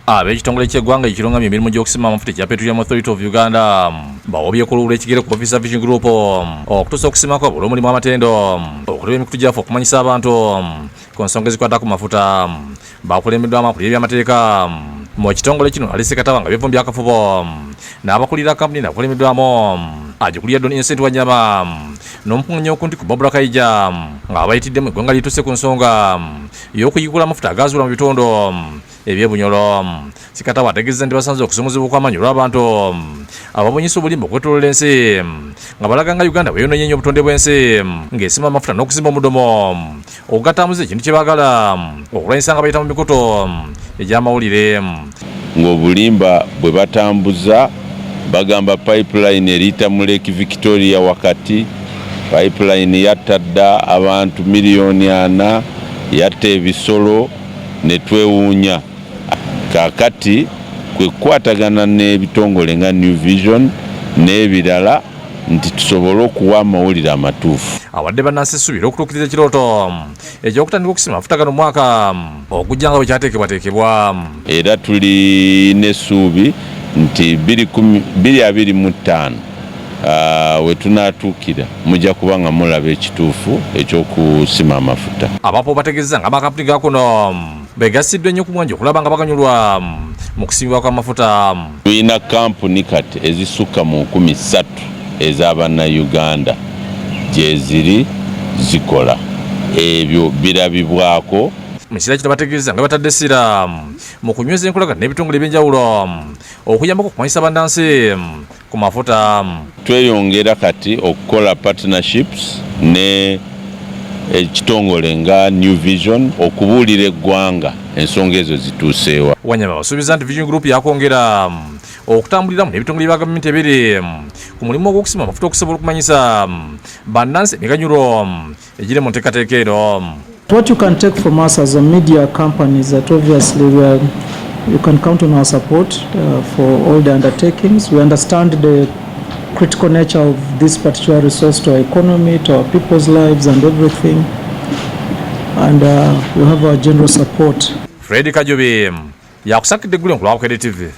Ab'ekitongole ky'eggwanga ekirungamya emirimu gy'okusima amafuta ekya Petroleum Authority of Uganda bawobye ku luwulo ekigere ku Office Vision Group okutuusa okusimako olw'omulimu amatendo okuleba emikutu gyafu okumanyisa abantu ku nsonga ezikwata ku mafuta. Bakulembeddwamu akulira ebyamateeka mu kitongole kino Ali Sekatawa nga byevumbi akafubo n'abakulira kampuni nakulembeddwamu agikulira Don Innocent Wanyama n'omukunganyi okunti ku Barbara Kaija nga abayitiddemu eggwanga lituuse ku nsonga y'okuyigula amafuta agazuula mu bitundu ebyebunyolo. Sekatawa ategeezezza nti basanze okusumuzibwa kw'amaanyi olw'abantu ababunyisa obulimba okwetoolola ensi nga balaga nga Uganda bweyonoonye nnyo obutonde bw'ensi ng'esima amafuta n'okuzimba omudomo okugatambuza ekintu kye baagala okulwanyisa nga bayita mu mikutu egy'amawulire. Ng'obulimba bwe batambuza bagamba pipeline eriyita mu Lake Victoria wakati, pipeline yatta dda abantu miliyoni 4, yatta ebisolo ne twewuunya. Kaakati kwe kukwatagana n'ebitongole nga New Vision n'ebirala nti tusobole okuwa amawulire amatuufu. Awadde bannansi essuubira okutuukiriza ekirooto eky'okutandika okusima amafuta gano mu mwaka ogujja nga bwe kyateekebwateekebwa. Era tulina essuubi nti 2025 we tunaatuukira mujja kuba nga mulaba ekituufu eky'okusima amafuta. Abapo bategeezza nga amakampuni ga kuno begasiddwa ennyo ku mwanjo okulaba nga baganyulwa mu kusimibwa kw'amafuta. Tulina kampuni kati ezisukka mu 13 ez'Abannayuganda gye ziri zikola. Ebyo birabibwako. Mu kiseera kino bategeeza nga batadde essira mu kunyweza enkolagana n'ebitongole eby'enjawulo okuyambako okumanyisa bannansi ku mafuta. Tweyongera kati okukola partnerships ne ekitongole nga New Vision okubuulira eggwanga ensonga ezo zituuseewa. Wanyama basuubiza nti Vision Group yakongera okutambuliramu n'ebitongole bya gavumenti ebiri ku mulimu ogw'okusima amafuta okusobola okumanyisa bannansi emiganyulo egiri mu nteekateeka eno. What you can take from us as a media company is that obviously you can count on our support for all the undertakings. We understand the critical nature of this particular resource to our economy, to our people's lives and everything. And we have our general support. Fred Kajobi yakusakidde eggulu enkulu wa KDTV.